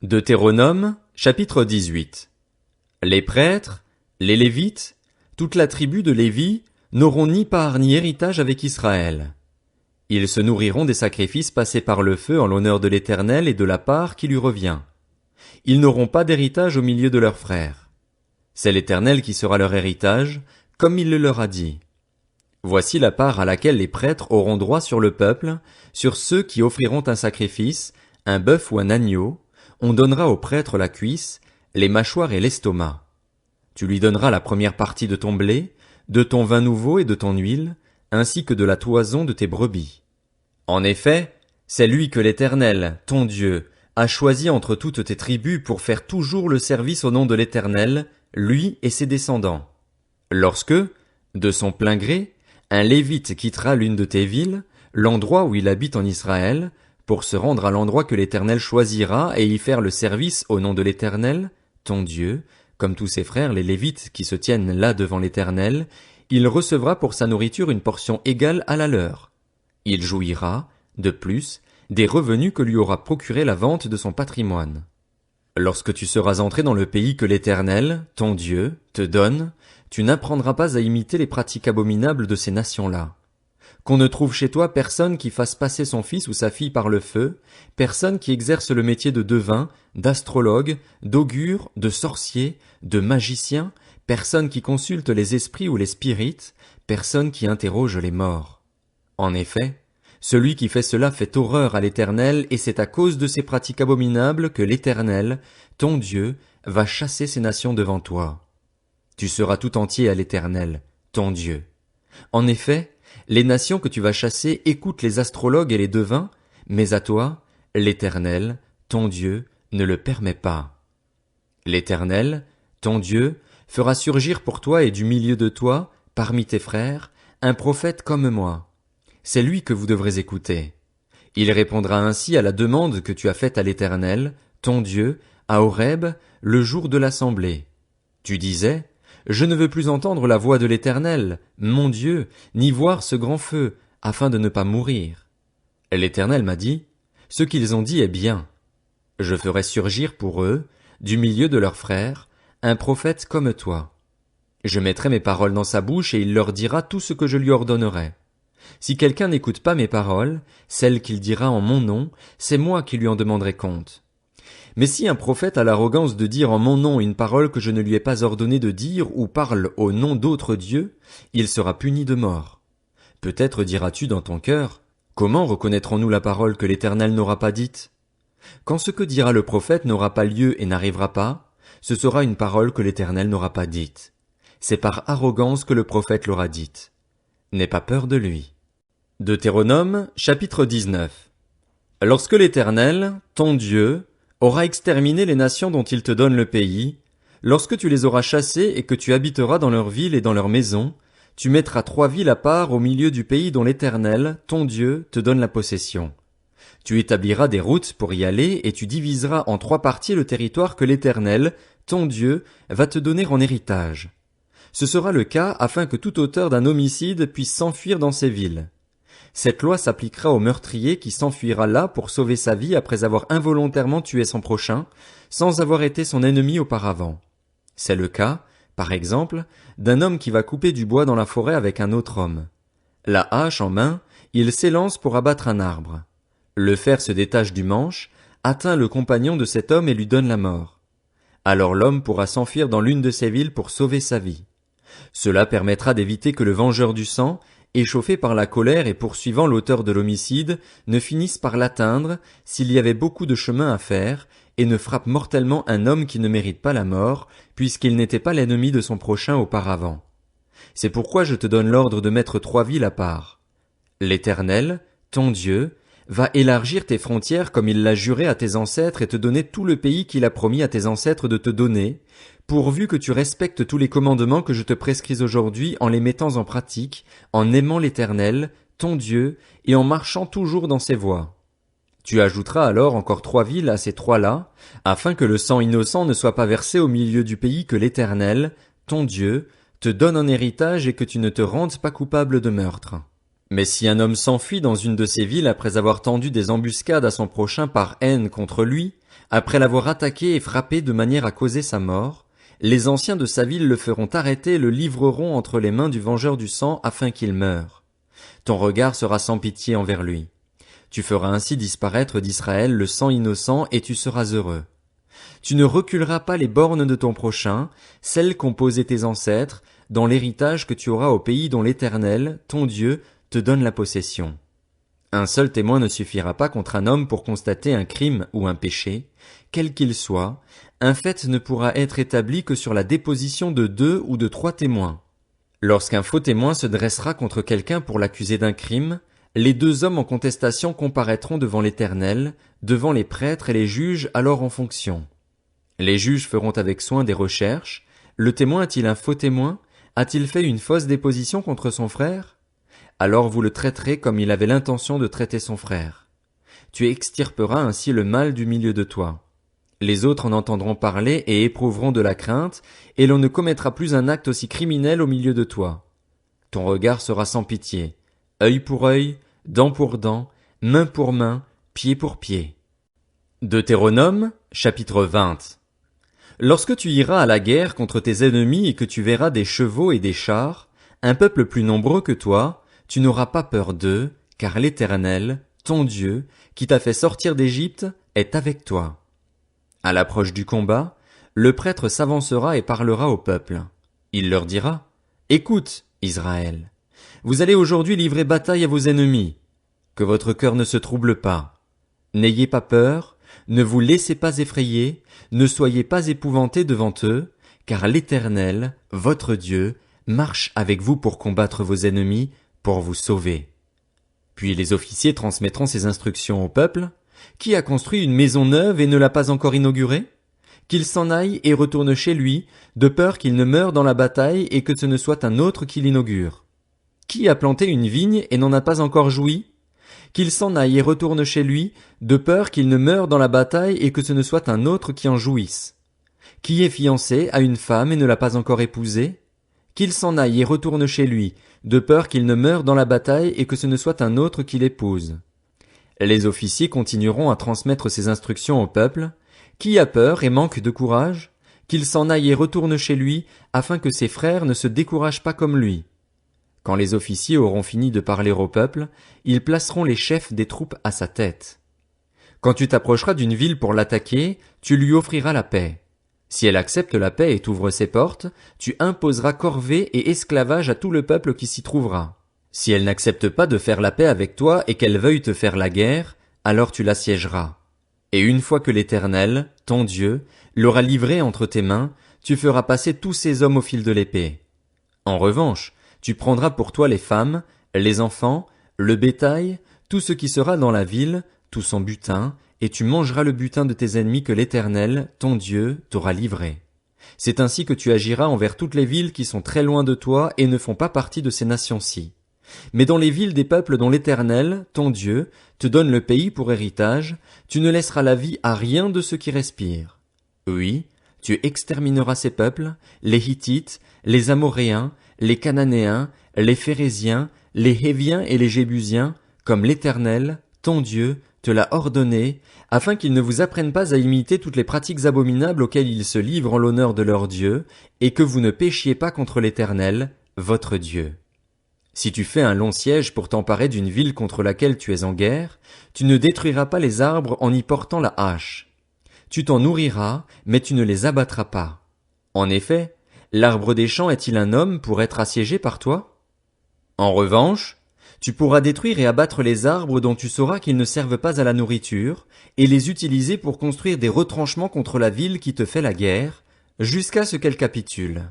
Deutéronome, chapitre 18. Les prêtres, les Lévites, toute la tribu de Lévi, n'auront ni part ni héritage avec Israël. Ils se nourriront des sacrifices passés par le feu en l'honneur de l'Éternel et de la part qui lui revient. Ils n'auront pas d'héritage au milieu de leurs frères. C'est l'Éternel qui sera leur héritage, comme il le leur a dit. Voici la part à laquelle les prêtres auront droit sur le peuple, sur ceux qui offriront un sacrifice, un bœuf ou un agneau. On donnera au prêtre la cuisse, les mâchoires et l'estomac. Tu lui donneras la première partie de ton blé, de ton vin nouveau et de ton huile, ainsi que de la toison de tes brebis. En effet, c'est lui que l'Éternel, ton Dieu, a choisi entre toutes tes tribus pour faire toujours le service au nom de l'Éternel, lui et ses descendants. Lorsque, de son plein gré, un Lévite quittera l'une de tes villes, l'endroit où il habite en Israël, pour se rendre à l'endroit que l'Éternel choisira et y faire le service au nom de l'Éternel, ton Dieu, comme tous ses frères les Lévites qui se tiennent là devant l'Éternel, il recevra pour sa nourriture une portion égale à la leur. Il jouira, de plus, des revenus que lui aura procuré la vente de son patrimoine. Lorsque tu seras entré dans le pays que l'Éternel, ton Dieu, te donne, tu n'apprendras pas à imiter les pratiques abominables de ces nations-là. Qu'on ne trouve chez toi personne qui fasse passer son fils ou sa fille par le feu, personne qui exerce le métier de devin, d'astrologue, d'augure, de sorcier, de magicien, personne qui consulte les esprits ou les spirites, personne qui interroge les morts. En effet, celui qui fait cela fait horreur à l'Éternel, et c'est à cause de ces pratiques abominables que l'Éternel, ton Dieu, va chasser ces nations devant toi. Tu seras tout entier à l'Éternel, ton Dieu. En effet, les nations que tu vas chasser écoutent les astrologues et les devins, mais à toi, l'Éternel, ton Dieu, ne le permet pas. L'Éternel, ton Dieu, fera surgir pour toi et du milieu de toi, parmi tes frères, un prophète comme moi. C'est lui que vous devrez écouter. Il répondra ainsi à la demande que tu as faite à l'Éternel, ton Dieu, à Horeb, le jour de l'assemblée. Tu disais, je ne veux plus entendre la voix de l'Éternel, mon Dieu, ni voir ce grand feu, afin de ne pas mourir. L'Éternel m'a dit, ce qu'ils ont dit est bien. Je ferai surgir pour eux, du milieu de leurs frères, un prophète comme toi. Je mettrai mes paroles dans sa bouche et il leur dira tout ce que je lui ordonnerai. Si quelqu'un n'écoute pas mes paroles, celles qu'il dira en mon nom, c'est moi qui lui en demanderai compte. Mais si un prophète a l'arrogance de dire en mon nom une parole que je ne lui ai pas ordonné de dire ou parle au nom d'autres dieux, il sera puni de mort. Peut-être diras-tu dans ton cœur, comment reconnaîtrons-nous la parole que l'Éternel n'aura pas dite? Quand ce que dira le prophète n'aura pas lieu et n'arrivera pas, ce sera une parole que l'Éternel n'aura pas dite. C'est par arrogance que le prophète l'aura dite. N'aie pas peur de lui. Deutéronome, chapitre 19. Lorsque l'Éternel, ton Dieu, aura exterminé les nations dont il te donne le pays, lorsque tu les auras chassées et que tu habiteras dans leurs villes et dans leurs maisons, tu mettras 3 villes à part au milieu du pays dont l'Éternel, ton Dieu, te donne la possession. Tu établiras des routes pour y aller et tu diviseras en 3 parties le territoire que l'Éternel, ton Dieu, va te donner en héritage. Ce sera le cas afin que tout auteur d'un homicide puisse s'enfuir dans ces villes. Cette loi s'appliquera au meurtrier qui s'enfuira là pour sauver sa vie après avoir involontairement tué son prochain, sans avoir été son ennemi auparavant. C'est le cas, par exemple, d'un homme qui va couper du bois dans la forêt avec un autre homme. La hache en main, il s'élance pour abattre un arbre. Le fer se détache du manche, atteint le compagnon de cet homme et lui donne la mort. Alors l'homme pourra s'enfuir dans l'une de ces villes pour sauver sa vie. Cela permettra d'éviter que le vengeur du sang, échauffé par la colère et poursuivant l'auteur de l'homicide, ne finisse par l'atteindre s'il y avait beaucoup de chemin à faire, et ne frappe mortellement un homme qui ne mérite pas la mort, puisqu'il n'était pas l'ennemi de son prochain auparavant. C'est pourquoi je te donne l'ordre de mettre 3 villes à part. L'Éternel, ton Dieu, va élargir tes frontières comme il l'a juré à tes ancêtres et te donner tout le pays qu'il a promis à tes ancêtres de te donner, pourvu que tu respectes tous les commandements que je te prescris aujourd'hui en les mettant en pratique, en aimant l'Éternel, ton Dieu, et en marchant toujours dans ses voies. Tu ajouteras alors encore 3 villes à ces 3-là, afin que le sang innocent ne soit pas versé au milieu du pays que l'Éternel, ton Dieu, te donne en héritage et que tu ne te rendes pas coupable de meurtre. Mais si un homme s'enfuit dans une de ces villes après avoir tendu des embuscades à son prochain par haine contre lui, Après l'avoir attaqué et frappé de manière à causer sa mort, les anciens de sa ville le feront arrêter et le livreront entre les mains du vengeur du sang afin qu'il meure. Ton regard sera sans pitié envers lui. Tu feras ainsi disparaître d'Israël le sang innocent et tu seras heureux. Tu ne reculeras pas les bornes de ton prochain, celles qu'ont posées tes ancêtres, dans l'héritage que tu auras au pays dont l'Éternel, ton Dieu, te donne la possession. Un seul témoin ne suffira pas contre un homme pour constater un crime ou un péché, quel qu'il soit, un fait ne pourra être établi que sur la déposition de 2 ou de 3 témoins. Lorsqu'un faux témoin se dressera contre quelqu'un pour l'accuser d'un crime, les 2 hommes en contestation comparaîtront devant l'Éternel, devant les prêtres et les juges alors en fonction. Les juges feront avec soin des recherches. Le témoin a-t-il un faux témoin? A-t-il fait une fausse déposition contre son frère? Alors vous le traiterez comme il avait l'intention de traiter son frère. Tu extirperas ainsi le mal du milieu de toi. Les autres en entendront parler et éprouveront de la crainte, et l'on ne commettra plus un acte aussi criminel au milieu de toi. Ton regard sera sans pitié, œil pour œil, dent pour dent, main pour main, pied pour pied. Deutéronome, chapitre 20. Lorsque tu iras à la guerre contre tes ennemis et que tu verras des chevaux et des chars, un peuple plus nombreux que toi, tu n'auras pas peur d'eux, car l'Éternel, ton Dieu, qui t'a fait sortir d'Égypte, est avec toi. À l'approche du combat, le prêtre s'avancera et parlera au peuple. Il leur dira: Écoute, Israël, vous allez aujourd'hui livrer bataille à vos ennemis. Que votre cœur ne se trouble pas. N'ayez pas peur, ne vous laissez pas effrayer, ne soyez pas épouvantés devant eux, car l'Éternel, votre Dieu, marche avec vous pour combattre vos ennemis, pour vous sauver. Puis les officiers transmettront ces instructions au peuple. Qui a construit une maison neuve et ne l'a pas encore inaugurée? Qu'il s'en aille et retourne chez lui, de peur qu'il ne meure dans la bataille et que ce ne soit un autre qui l'inaugure. Qui a planté une vigne et n'en a pas encore joui? Qu'il s'en aille et retourne chez lui, de peur qu'il ne meure dans la bataille et que ce ne soit un autre qui en jouisse. Qui est fiancé à une femme et ne l'a pas encore épousée? Qu'il s'en aille et retourne chez lui, de peur qu'il ne meure dans la bataille et que ce ne soit un autre qui l'épouse. Les officiers continueront à transmettre ces instructions au peuple. Qui a peur et manque de courage? Qu'il s'en aille et retourne chez lui, afin que ses frères ne se découragent pas comme lui. Quand les officiers auront fini de parler au peuple, ils placeront les chefs des troupes à sa tête. Quand tu t'approcheras d'une ville pour l'attaquer, tu lui offriras la paix. Si elle accepte la paix et t'ouvre ses portes, tu imposeras corvée et esclavage à tout le peuple qui s'y trouvera. Si elle n'accepte pas de faire la paix avec toi et qu'elle veuille te faire la guerre, alors tu l'assiégeras. Et une fois que l'Éternel, ton Dieu, l'aura livré entre tes mains, tu feras passer tous ces hommes au fil de l'épée. En revanche, tu prendras pour toi les femmes, les enfants, le bétail, tout ce qui sera dans la ville, tout son butin, et tu mangeras le butin de tes ennemis que l'Éternel, ton Dieu, t'aura livré. C'est ainsi que tu agiras envers toutes les villes qui sont très loin de toi et ne font pas partie de ces nations-ci. Mais dans les villes des peuples dont l'Éternel, ton Dieu, te donne le pays pour héritage, tu ne laisseras la vie à rien de ceux qui respirent. Oui, tu extermineras ces peuples, les Hittites, les Amoréens, les Cananéens, les Phéréziens, les Héviens et les Jébusiens, comme l'Éternel, ton Dieu, te l'a ordonné, afin qu'ils ne vous apprennent pas à imiter toutes les pratiques abominables auxquelles ils se livrent en l'honneur de leur Dieu, et que vous ne péchiez pas contre l'Éternel, votre Dieu. Si tu fais un long siège pour t'emparer d'une ville contre laquelle tu es en guerre, tu ne détruiras pas les arbres en y portant la hache. Tu t'en nourriras, mais tu ne les abattras pas. En effet, l'arbre des champs est-il un homme pour être assiégé par toi? En revanche, tu pourras détruire et abattre les arbres dont tu sauras qu'ils ne servent pas à la nourriture, et les utiliser pour construire des retranchements contre la ville qui te fait la guerre, jusqu'à ce qu'elle capitule.